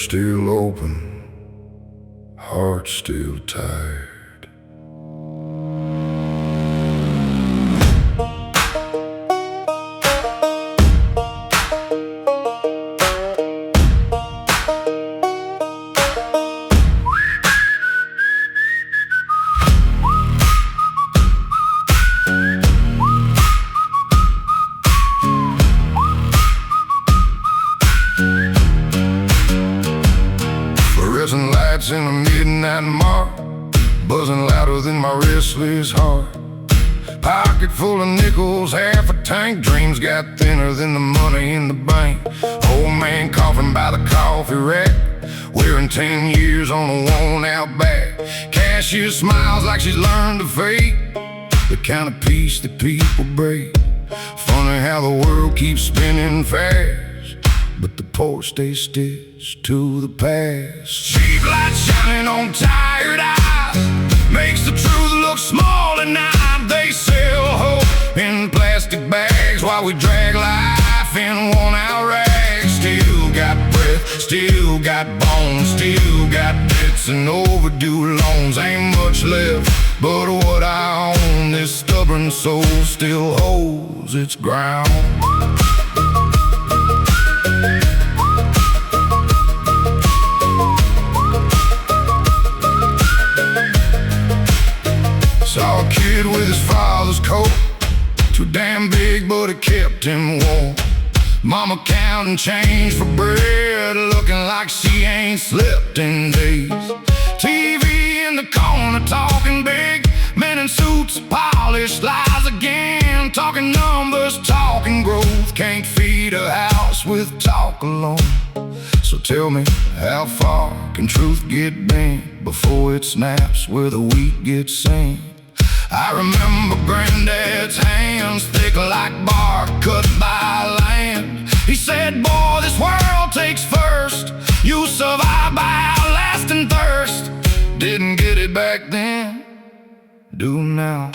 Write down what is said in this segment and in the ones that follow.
still open, heart still tired. Fluorescent lights in the midnight mark, buzzing louder than my restless heart. Pocket full of nickels, half a tank. Dreams got thinner than the money in the bank. Old man coughing by the coffee rack, wearing 10 years on a worn-out back. Cashier smiles like she's learned to fake, the kind of peace that people break. Funny how the world keeps spinning fast, but the poor stay stitched to the past. Cheap light shining on tired eyes makes the truth look small at night. They sell hope in plastic bags while we drag life in worn-out rags. Still got breath, still got bones, still got debts and overdue loans. Ain't much left but what I own. This stubborn soul still holds its ground. Saw a kid with his father's coat, too damn big but it kept him warm. Mama counting change for bread, looking like she ain't slept in days. TV in the corner talking big, men in suits, polished lies again. Talking numbers, talking growth, can't feed a house with talk alone. So tell me, how far can truth get bent before it snaps where the wheat gets seen? I remember Granddad's hands, thick like bark cut by land. He said, boy, this world takes first. You survive by outlasting thirst. Didn't get it back then, do now.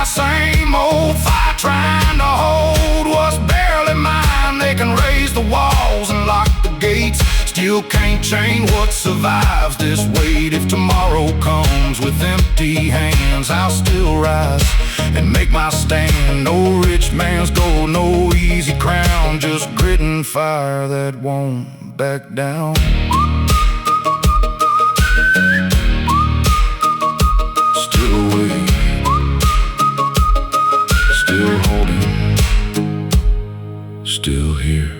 Same old fight trying to hold what's barely mine. They can raise the walls and lock the gates, still can't change what survives this weight. If tomorrow comes with empty hands, I'll still rise and make my stand. No rich man's gold, no easy crown, just grit and fire that won't back down. Still awake, still holding, still here.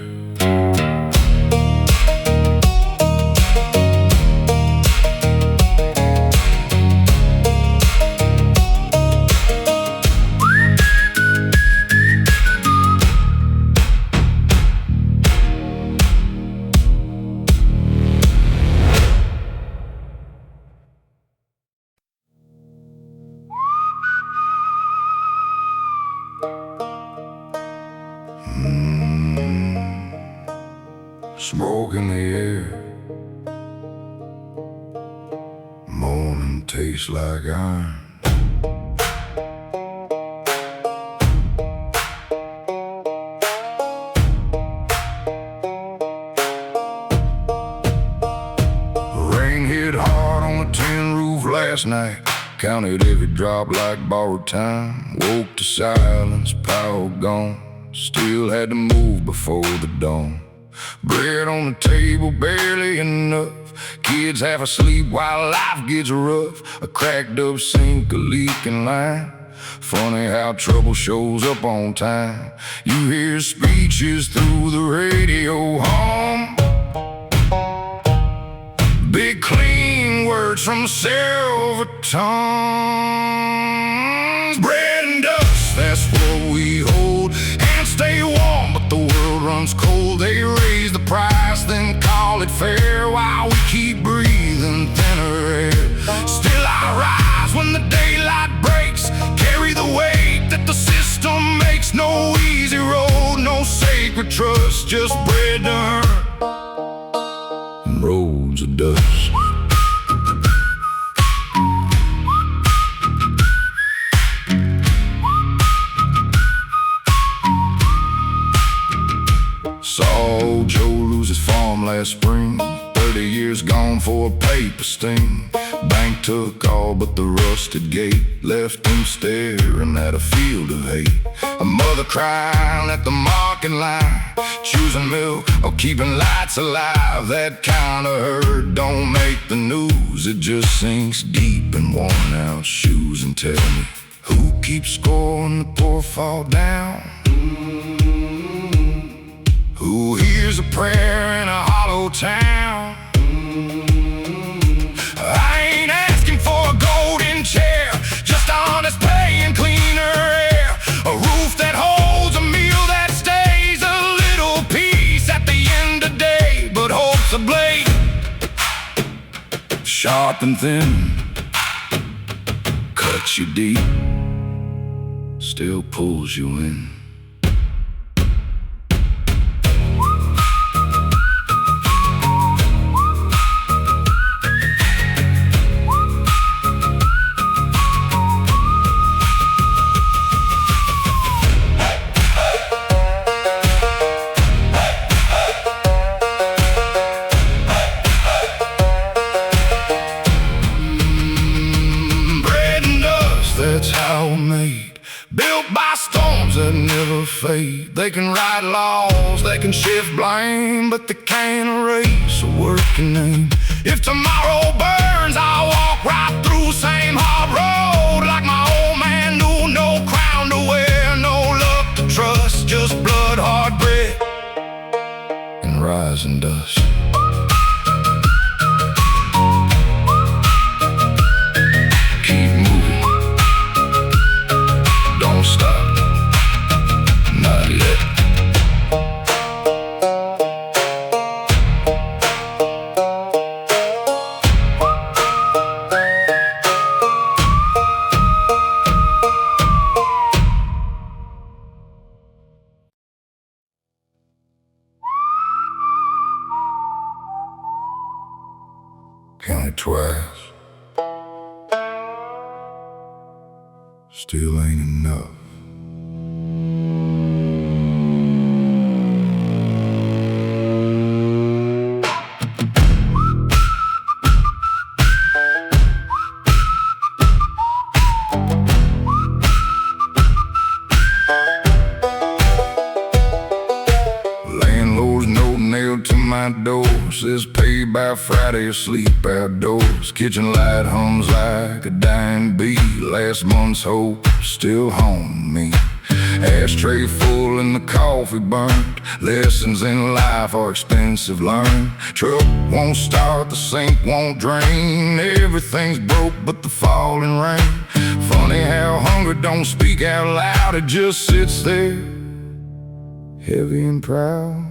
Smoke in the air, morning tastes like iron. Rain hit hard on the tin roof last night, counted every drop like borrowed time. Woke to silence, power gone, still had to move before the dawn. Bread on the table, barely enough. Kids half asleep while life gets rough. A cracked up sink, a leaking line. Funny how trouble shows up on time. You hear speeches through the radio hum, big clean words from silver tongue. we hold and stay warm, but the world runs cold. They raise the price, then call it fair, while we keep breathing thinner air. Still I rise when the daylight breaks, carry the weight that the system makes. No easy road, no sacred trust, just bread to earn and roads of dust. Saw Joe lose his farm last spring, 30 years gone for a paper sting. Bank took all but the rusted gate, left him staring at a field of hate. A mother crying at the market line, choosing milk or keeping lights alive. That kind of hurt don't make the news, it just sinks deep in worn out shoes. And tell me, who keeps score when the poor fall down? Who hears a prayer in a hollow town? I ain't asking for a golden chair, just honest pay and cleaner air. A roof that holds a meal that stays, a little peace at the end of day. But hope's a blade, sharp and thin, cuts you deep, still pulls you in. That's how we're made, built by storms that never fade. They can write laws, they can shift blame, but they can't erase a working name. If tomorrow burns, I'll walk right through same hard road, like my old man knew. No crown to wear, no luck to trust, just blood, hard bread, and rising dust. Count it twice, still ain't enough. Landlord's note nailed to my door says pay by Friday or sleep outdoors. Kitchen light hums like a dying bee, last month's hope still haunting me. Ashtray full and the coffee burnt, lessons in life are expensive learned. Truck won't start, the sink won't drain, everything's broke but the falling rain. Funny how hunger don't speak out loud, it just sits there, heavy and proud.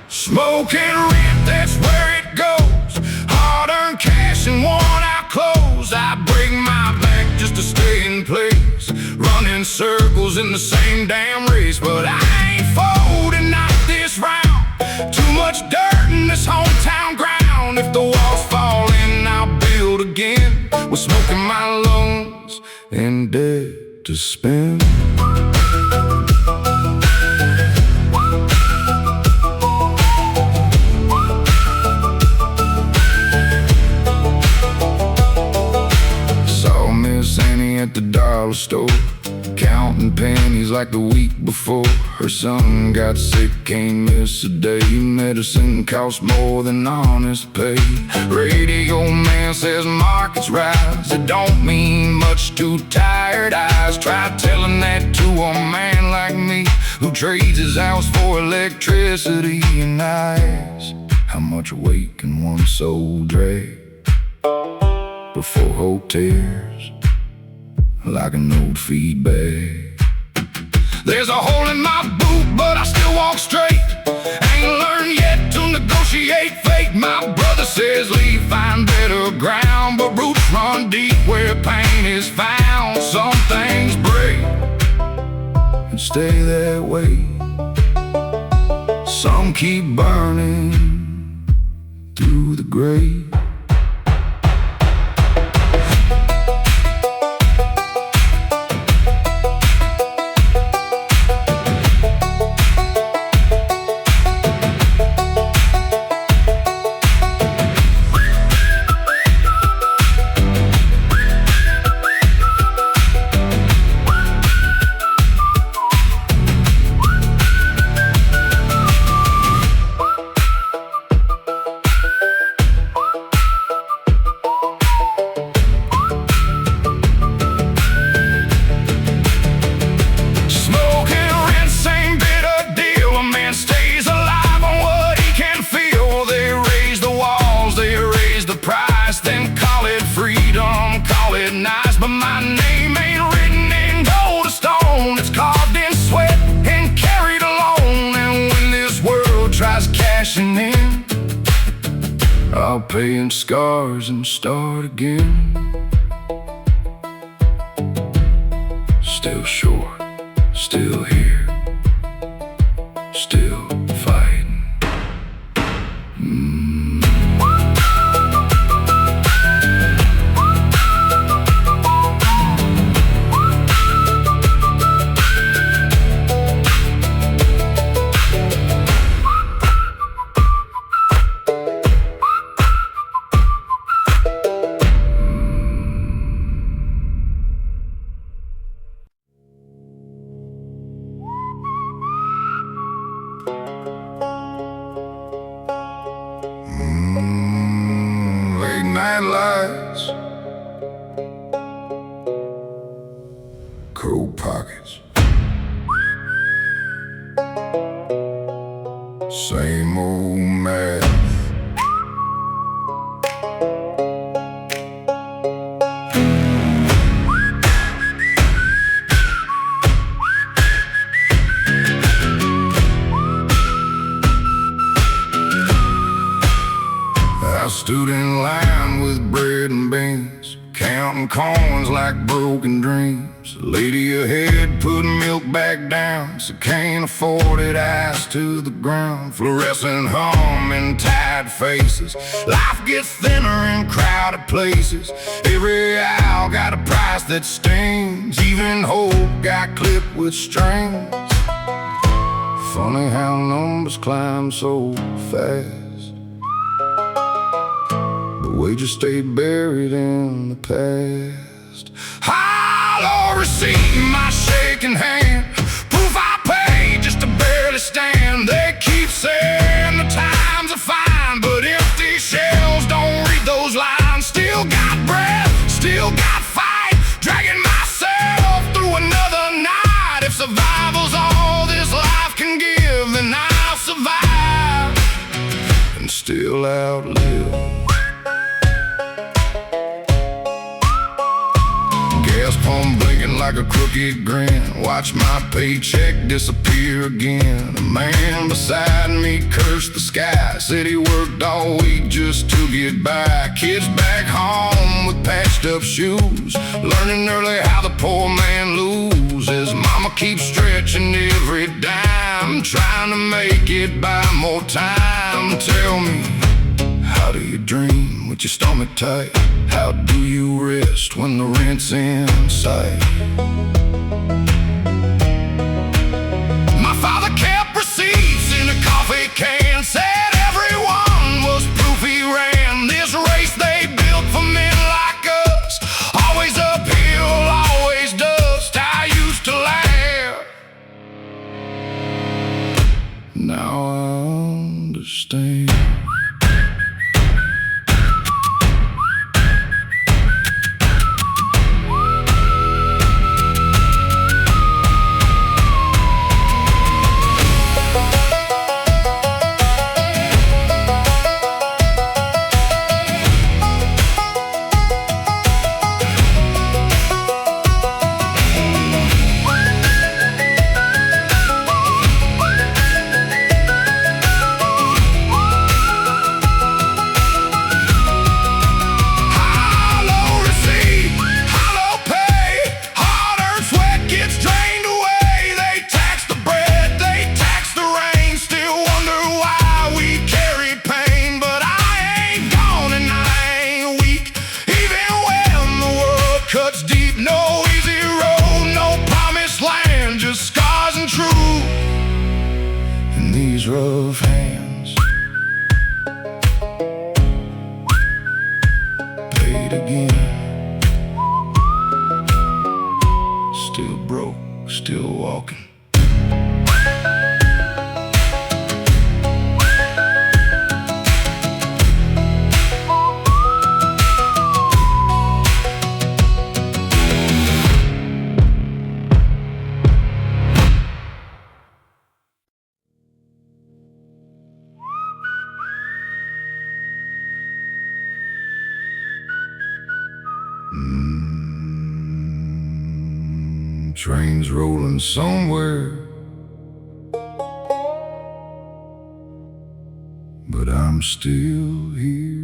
Smoke and rent, that's where it goes. Hard-earned cash and worn-out clothes. I break my back just to stay in place, running circles in the same damn race. But I ain't folding, not this round. Too much dirt in this hometown ground. If the walls fall in, I'll build again, with smoke in my lungs and debt to spend. At the dollar store, counting pennies like the week before. Her son got sick, can't miss a day. Medicine costs more than honest pay. Radio man says markets rise, it don't mean much to tired eyes. Try telling that to a man like me, who trades his house for electricity and ice. How much weight can one soul drag before hope tears like an old feed bag? There's a hole in my boot, but I still walk straight. Ain't learned yet to negotiate fate. My brother says leave, find better ground, but roots run deep where pain is found. Some things break and stay that way. Some keep burning through the grave. Then call it freedom, call it nice, but my name ain't written in gold or stone. It's carved in sweat and carried alone. And when this world tries cashing in, I'll pay in scars and start again. Still short, still here, still fighting. Late night lights, cold pockets, same old math. I stood in line with bread and beans, counting coins like broken dreams. The lady ahead put milk back down, so can't afford it, eyes to the ground. Fluorescent hum and tired faces, life gets thinner in crowded places. Every aisle got a price that stings, even hope got clipped with strings. Funny how numbers climb so fast, wages stay buried in the past. Hollow receipt in my shaking hand, proof I paid just to barely stand. They keep saying the times are fine, but empty shells don't read those lines. Still got breath, still got fight, dragging myself through another night. If survival's all this life can give, then I'll survive and still outlive. Gas pump blinking like a crooked grin, watch my paycheck disappear again. A man beside me cursed the sky, said he worked all week just to get by. Kids back home with patched up shoes, learning early how the poor man loses. Mama keeps stretching every dime, trying to make it buy more time. Tell me, how do you dream with your stomach tight? How do you rest when the rent's in sight? My father kept receipts in a coffee can, said everyone was proof he ran. This race they built for men like us, always uphill, always dust. I used to laugh, now I understand. of hands. Paid again. Still broke, still walking. Trains rolling somewhere, but I'm still here.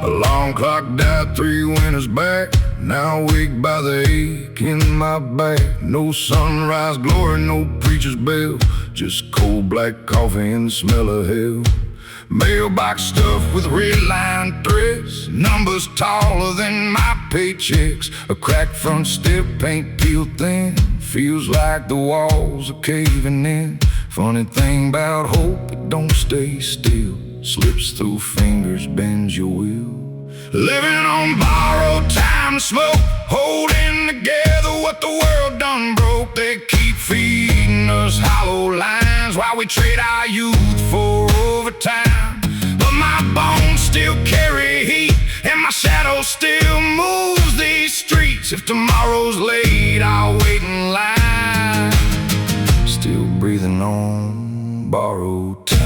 Alarm clock died 3 winters back. Now awake by the ache in my back. No sunrise glory, no preacher's bell, just cold black coffee and the smell of hell. Mailbox stuffed with red-lined threads, numbers taller than my paychecks. A cracked front step, paint peeled thin, feels like the walls are caving in. Funny thing about hope, it don't stay still, slips through fingers, bends your will. Living on borrowed time and smoke, holding together what the world done broke. They keep feeding us hollow lines while we trade our youth for overtime. But my bones still carry heat, and my shadow still moves these streets. If tomorrow's late, I'll wait in line, still breathing on borrowed time.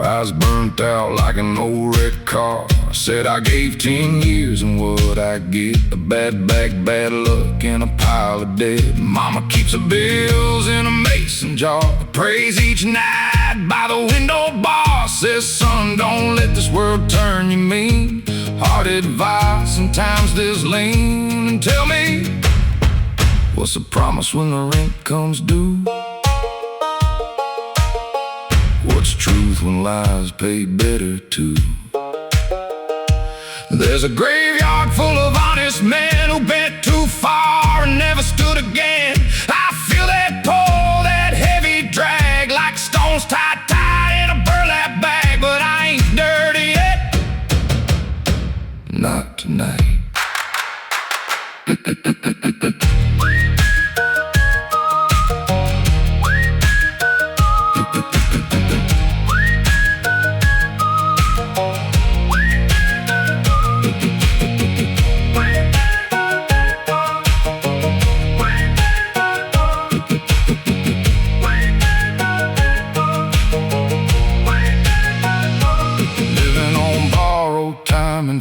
Eyes burnt out like an old wrecked car. I said I gave 10 years and what I get, a bad back, bad luck, and a pile of debt. Mama keeps her bills in a mason jar, prays each night by the window bar. Says, son, don't let this world turn you mean. Hard advice, sometimes there's lean. And tell me, what's the promise when the rent comes due? What's truth when lies pay better too? There's a graveyard full of honest men who bent too far and never stood again. I feel that pull, that heavy drag, like stones tied in a burlap bag. But I ain't dirty yet, not tonight.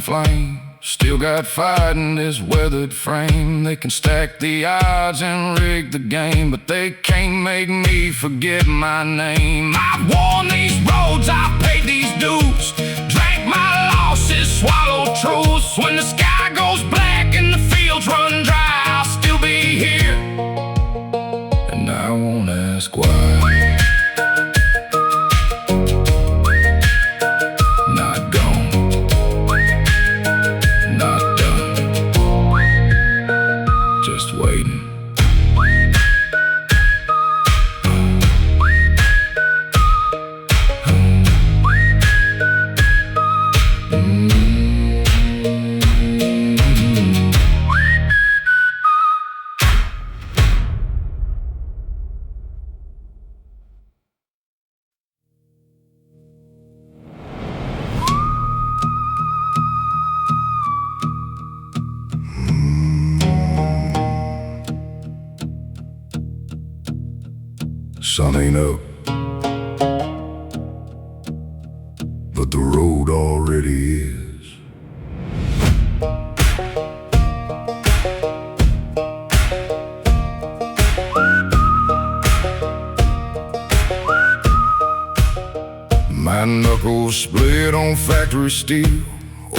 Flame, still got fight in this weathered frame. They can stack the odds and rig the game, but they can't make me forget my name. I've worn these roads, I've paid these dues, drank my losses, swallowed truths. When the sky goes black and the fields run dry, I'll still be here, and I won't ask why. Sun ain't up, but the road already is. split on factory steel,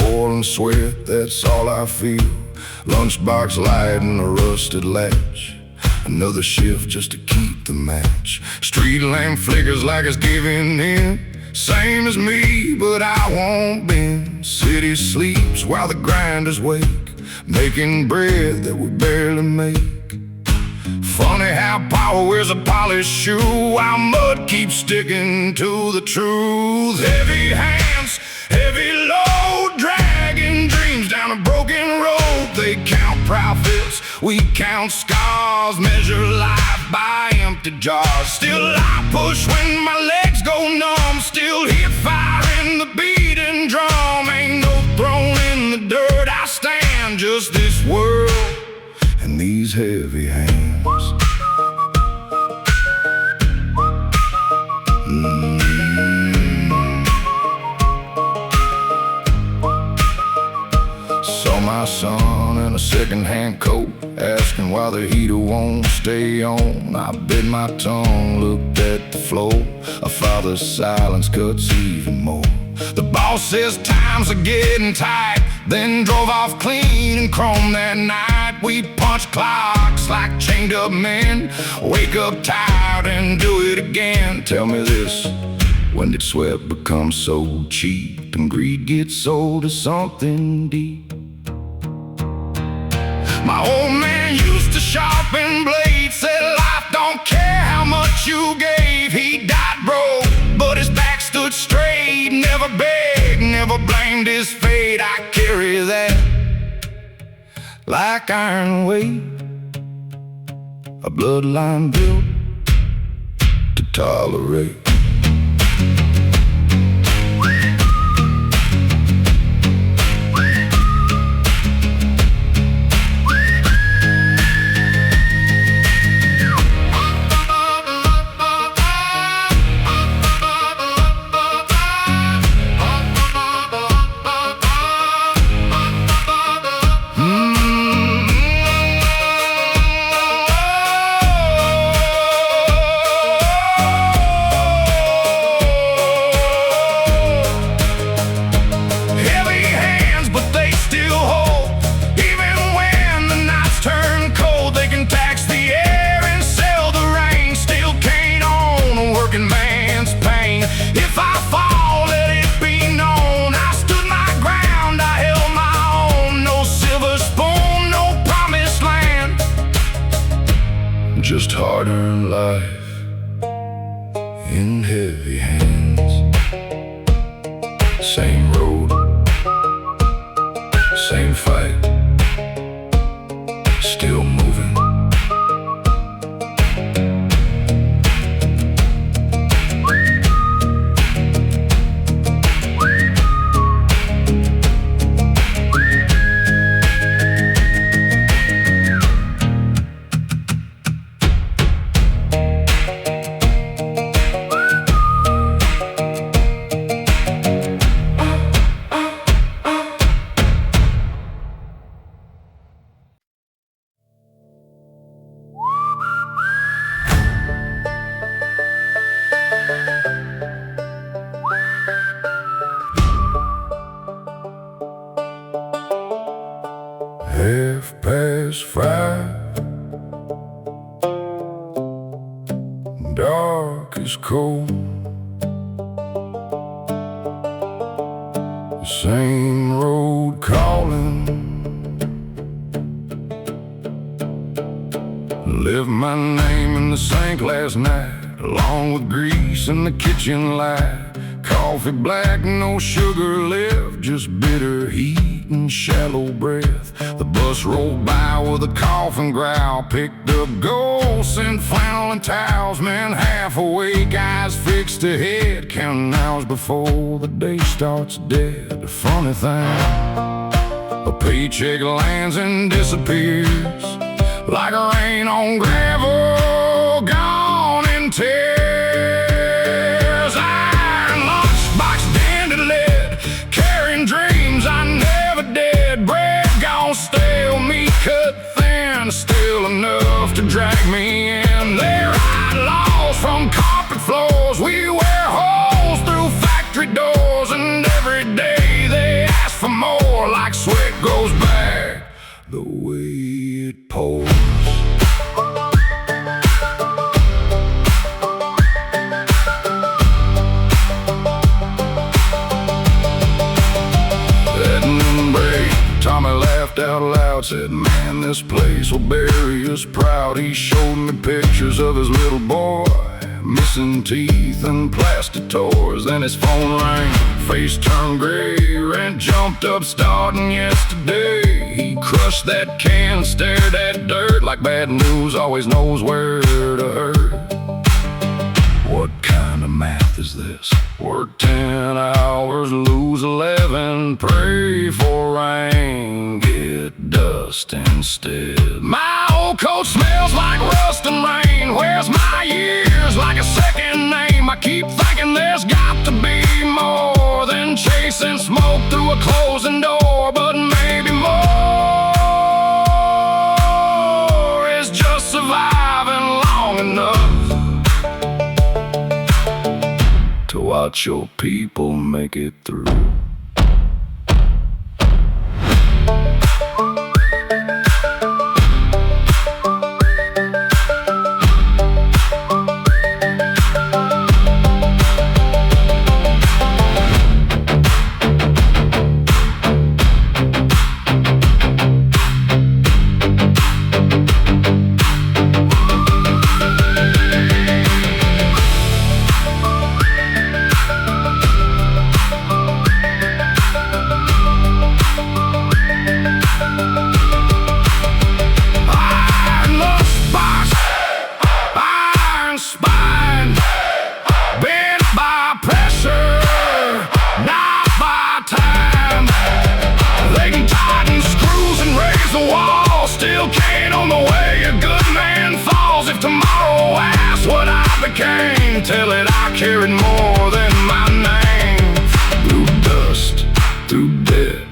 oil and sweat, that's all I feel. Lunchbox light and a rusted latch, another shift just to keep the match. Street lamp flickers like it's giving in, same as me, but I won't bend. City sleeps while the grinders wake, making bread that we barely make. Funny how power wears a polished shoe, while mud keeps sticking to the truth. Heavy hands, heavy load, dragging dreams down a broken road. They count profits, we count scars, measure life by empty jars. Still I push when my legs go numb, still hear fire in the beating drum. Ain't no throne in the dirt, I stand just this world and these heavy hands. Saw my son in a second-hand coat, asking why the heater won't stay on. I bit my tongue, looked at the floor. A father's silence cuts even more. The boss says times are getting tight, then drove off clean and chrome that night. We punch clocks like chained up men, wake up tired and do it again. Tell me this, when did sweat become so cheap and greed get sold as something deep? My old man used to sharpen blades, said life don't care how much you gave. He died broke, but his back stood straight. Never begged, never blamed his fate. I carry that like iron weight, a bloodline built to tolerate. If I fall, let it be known I stood my ground, I held my own. No silver spoon, no promised land, just hard-earned life in heavy hands. Same road, same fight, still moving. .5, dark is cold. The same road calling. Left my name in the sink last night, along with grease in the kitchen light. Coffee black, no sugar left, just bitter heat and shallow breath. The bus rolled by with a cough and growl, picked up ghosts and flannel and towels. Men half awake, eyes fixed ahead, counting hours before the day starts dead. A funny thing, a paycheck lands and disappears like rain on gravel, gone in tears. Dreams I never did, bread gone stale, meat cut thin, still enough to drag me in. They're outlaws from carpet floors, we wear holes through factory doors, and like sweat goes back the way it pours. Tommy laughed out loud, said, man, this place will bury us proud. He showed me pictures of his little boy, missing teeth and plastic toys. Then his phone rang, face turned gray, rent jumped up starting yesterday. He crushed that can and stared at dirt like bad news always knows where to hurt. What kind of math is this? Work 10 hours, lose 11, pray for rain, get dust instead. My old coat smells like rust and rain. Where's my years? Like a second name. I keep thinking there's got to be more than chasing smoke through a closing door. But maybe more is just surviving long enough to watch your people make it through. Still can't on the way a good man falls. If tomorrow asks what I became, tell it I carried more than my name. Through dust, through death,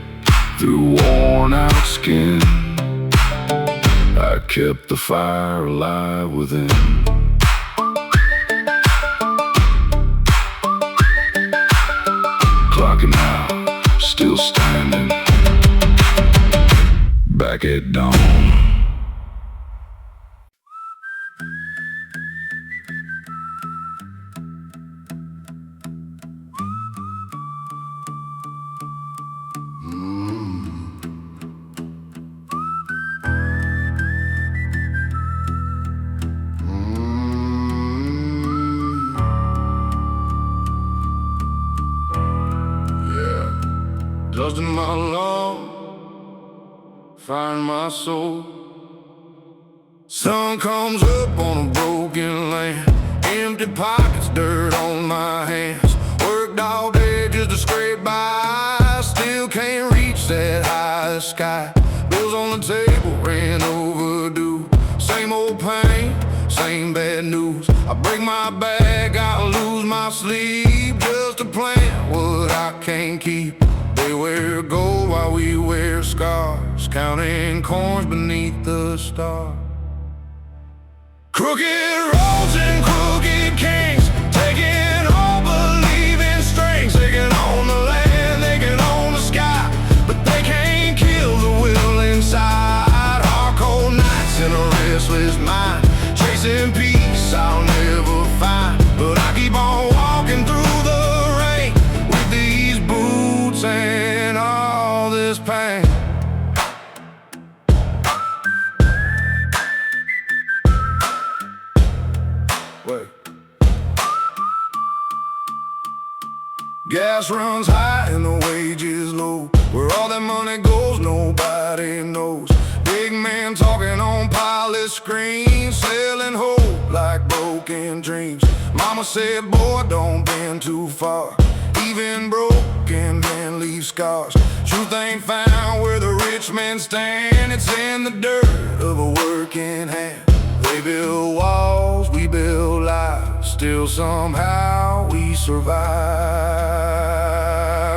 through worn out skin, I kept the fire alive within. Clocking out, still standing back at dawn. Dust in my lungs, find my soul. Sun comes up on a broken land, empty pockets, dirt on my hands. Worked all day just to scrape by, still can't reach that high sky. Bills on the table, rent overdue. Same old pain, same bad news. I break my back, I lose my sleep, just to plan what I can't keep. They wear gold while we wear scars, counting coins beneath the stars. Crooked roads and crooked kings, taking all believing strings. They can own the land, they can own the sky, but they can't kill the will inside. Hard cold nights in a restless mind, chasing peace I'll never find. But I keep on walking through the rain with these boots and all this pain. Wait. Gas runs high and the wages low. Where all that money goes, nobody knows. Big man talking on pilot screens, selling hope like broken dreams. Mama said, boy, don't bend too far. Even broken men leave scars. Truth ain't found where the rich men stand. It's in the dirt of a working hand. They build walls, we build lives. Still somehow we survive.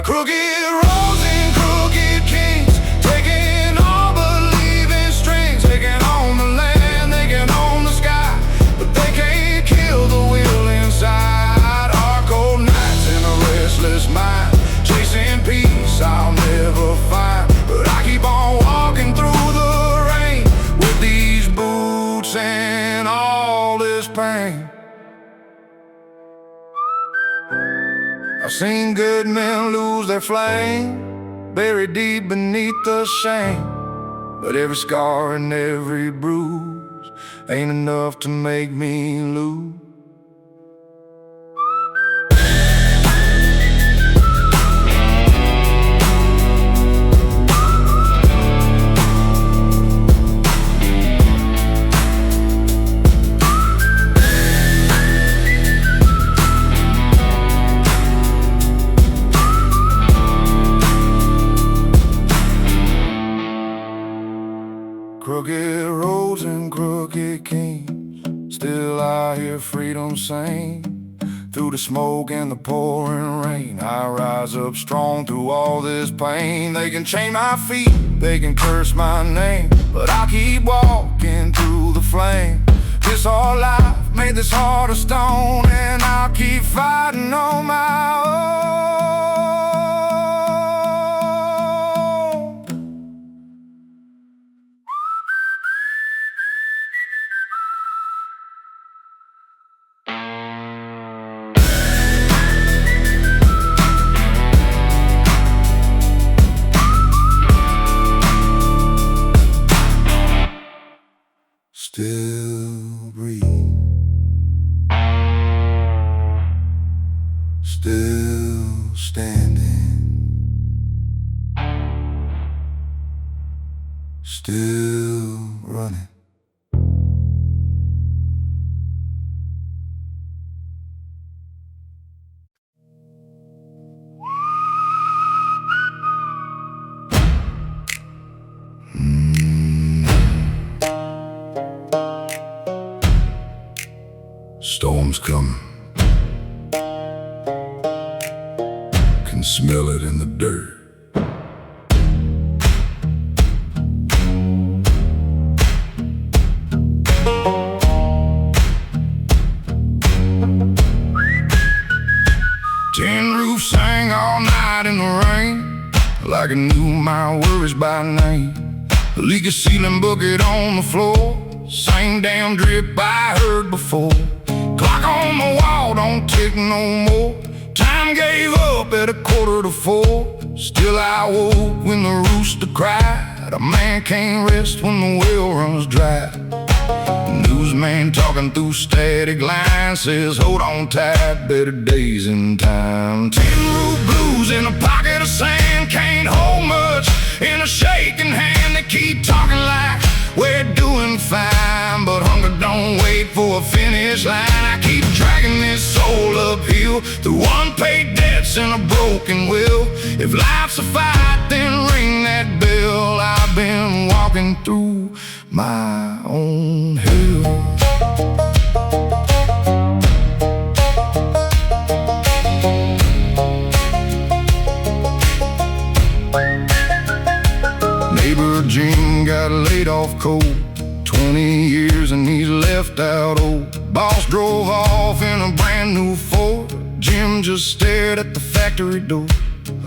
Crooked roads and crooked kings, taking all believing strings. They can own the land, they can own the sky, but they can't kill the will inside. Our cold nights in a restless mind, chasing peace I'll never find. But pain. I've seen good men lose their flame, buried deep beneath the shame. But every scar and every bruise ain't enough to make me lose. Crooked roads and crooked kings, still I hear freedom sing. Through the smoke and the pouring rain, I rise up strong through all this pain. They can chain my feet, they can curse my name, but I keep walking through the flame. This hard life made this heart of stone, and I'll keep fighting on my own. Still breathe, still standing, still running. Storm's coming, can smell it in the dirt. Tin roof sang all night in the rain, like I knew my worries by name. A leaky ceiling bucket on the floor, same damn drip I heard before. Clock on the wall don't tick no more. Time gave up at 3:45. Still I woke when the rooster cried. A man can't rest when the well runs dry. Newsman talking through static lines says, hold on tight, better days in time. Tin roof blues in a pocket of sand, can't hold much in a shaking hand. They keep talking like we're doing fine, but hunger don't wait for a finish line. I keep dragging this soul uphill through unpaid debts and a broken will. If life's a fight, then ring that bell. I've been walking through my own hell. Neighbor Jim got laid off cold, 20 years and he's left out old. Boss drove off in a brand new Ford. Jim just stared at the factory door.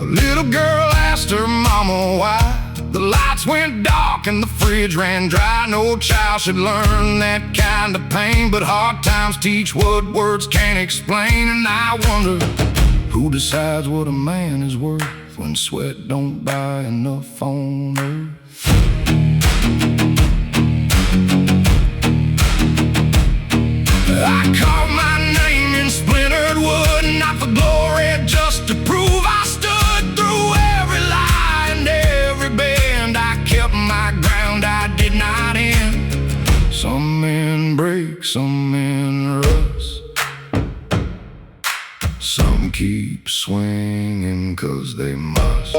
A little girl asked her mama why. The lights went dark and the fridge ran dry. No child should learn that kind of pain, but hard times teach what words can't explain. And I wonder, who decides what a man is worth when sweat don't buy enough on earth? I carved my name in splintered wood, not for glory, just to prove I stood through every lie and every bend. I kept my ground, I did not end. Some men break, some men rust. Some keep swinging 'cause they must.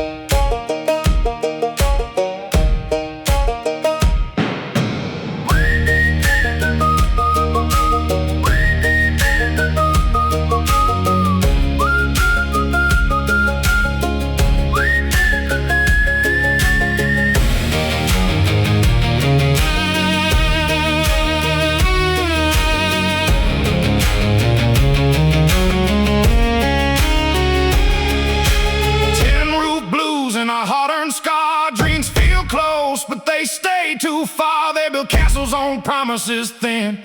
But they stay too far. They build castles on promises thin.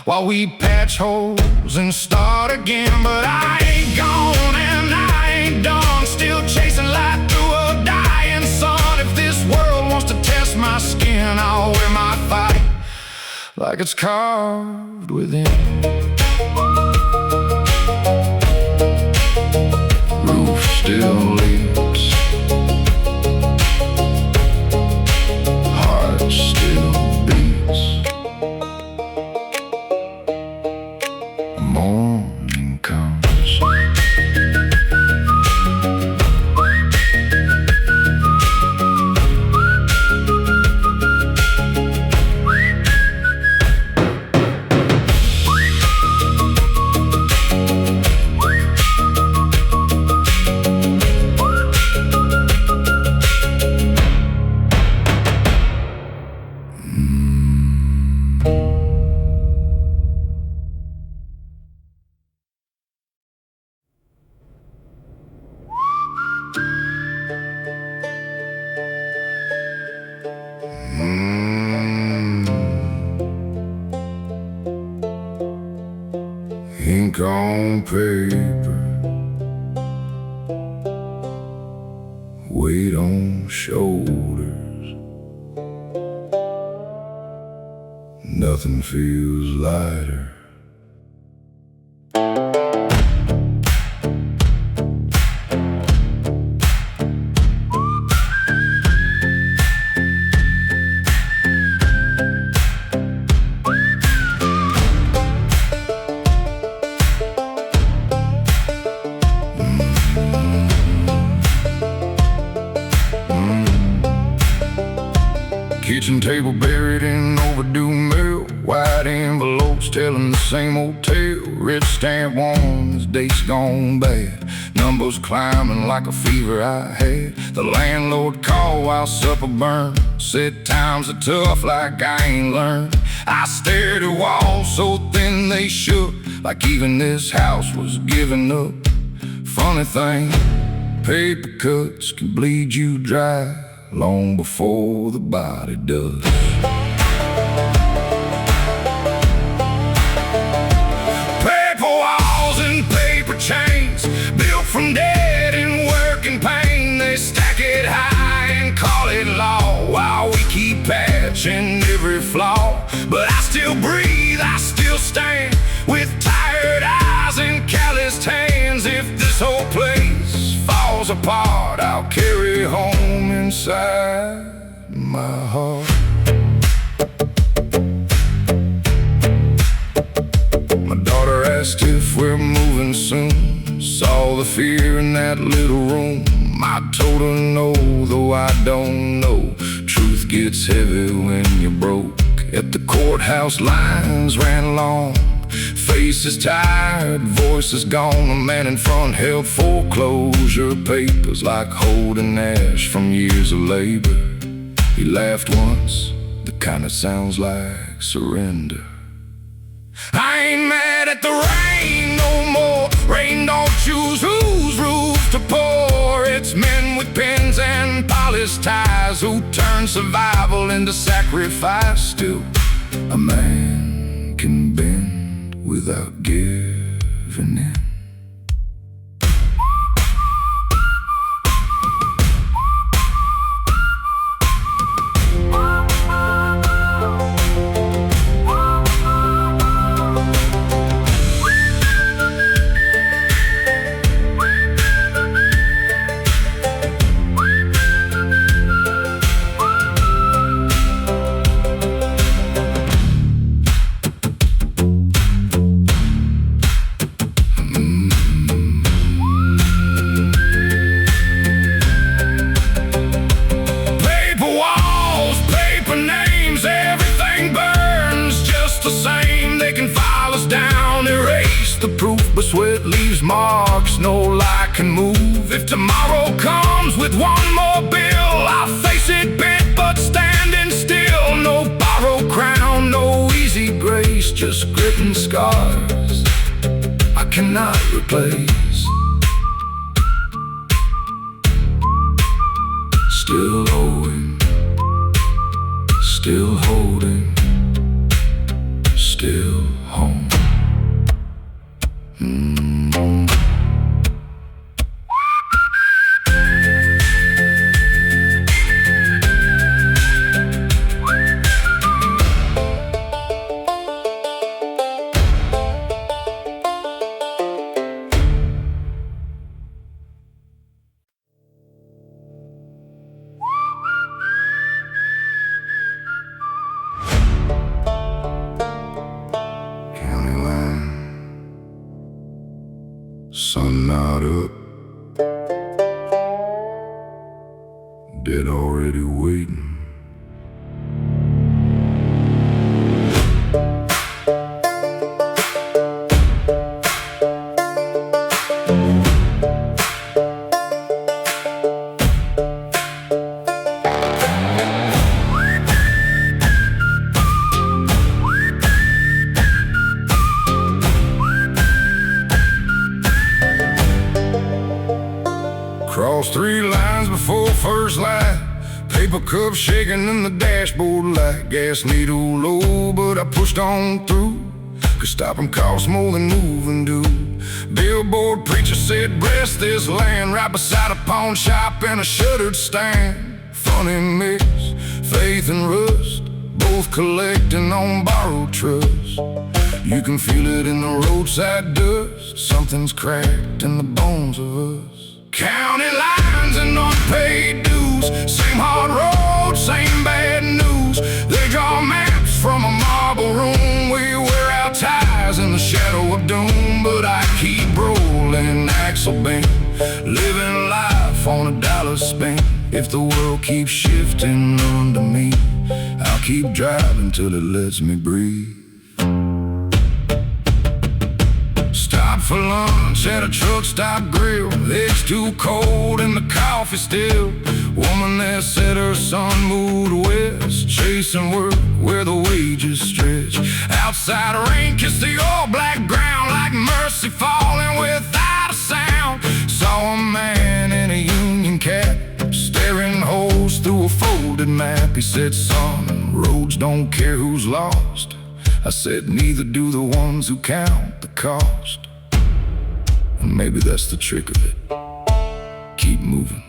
while we patch holes and start again. But I ain't gone and I ain't done, still chasing light through a dying sun. If this world wants to test my skin, I'll wear my fight like it's carved within. Roof still leaks, heart still beats. Morning comes. Ink on paper, weight on shoulders. Nothing feels lighter. Kitchen table buried in overdue mail, white envelopes telling the same old tale. Red stamp warns, dates gone bad, numbers climbing like a fever I had. The landlord called while supper burned, said times are tough like I ain't learned. I stared at walls so thin they shook, like even this house was giving up. Funny thing, paper cuts can bleed you dry long before the body does. Paper walls and paper chains, built from dead and working pain. They stack it high and call it law, while we keep patching every flaw. But I still breathe, I still stand, with tired eyes and calloused hands. If this whole place falls apart, I'll carry home inside my heart my daughter asked if we're moving soon, saw the fear in that little room. I told her no, though I don't know. Truth gets heavy when you're broke. At the courthouse lines ran long, faces tired, voices gone. The man in front held foreclosure papers like holding ash from years of labor. He laughed once, the kind that sounds like surrender. I ain't mad at the rain no more. Rain don't choose whose roof to pour. It's men with pens and polished ties who turn survival into sacrifice. Still, a man can bend without giving in. The proof, but sweat leaves marks no lie can move. If tomorrow comes with one more bill, I'll face it bent but standing still. No borrowed crown, no easy grace, just grit and scars I cannot replace. Still owing, still holding, still not up. Dead already waiting. Crossed 3 lines before first light. Paper cup shaking in the dashboard light. Gas needle low, but I pushed on through. Cause stopping costs more than moving do. Billboard preacher said, bless this land. Right beside a pawn shop and a shuttered stand. Funny mix, faith and rust, both collecting on borrowed trust. You can feel it in the roadside dust. Something's cracked in the bones of us. County lines and unpaid dues. Same hard road, same bad news. They draw maps from a marble room. We wear our ties in the shadow of doom. But I keep rolling, axle bent, living life on a dollar spent. If the world keeps shifting under me, I'll keep driving till it lets me breathe. Stop for lunch at a truck stop grill. It's too cold and the coffee still. Woman there said her son moved west, chasing work where the wages stretch. Outside rain kissed the old black ground like mercy falling without a sound. Saw a man in a Union cap staring holes through a folded map. He said, son, roads don't care who's lost. I said, neither do the ones who count the cost. And maybe that's the trick of it. Keep moving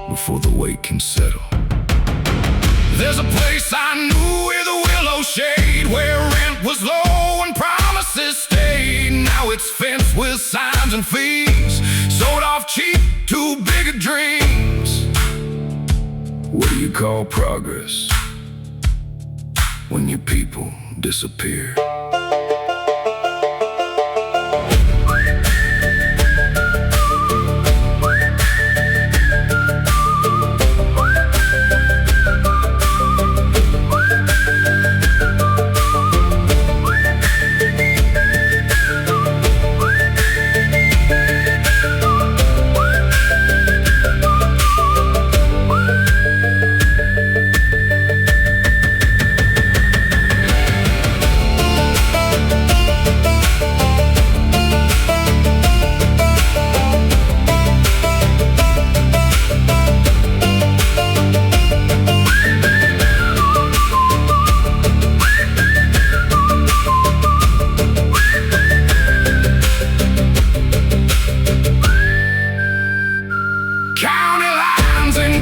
before the weight can settle. There's a place I knew with a willow shade, where rent was low and promises stayed. Now it's fenced with signs and fees, sold off cheap to bigger dreams. What do you call progress when your people disappear?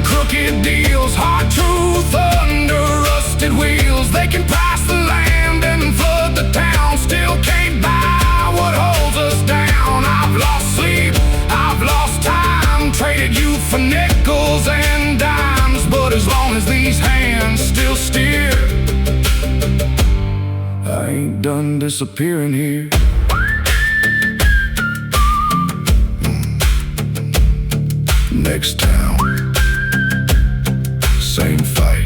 Crooked deals, hard truth under rusted wheels. They can price the land and flood the town, still can't buy what holds us down. I've lost sleep, I've lost time, traded you for nickels and dimes. But as long as these hands still steer, I ain't done disappearing here. Next town, same fight.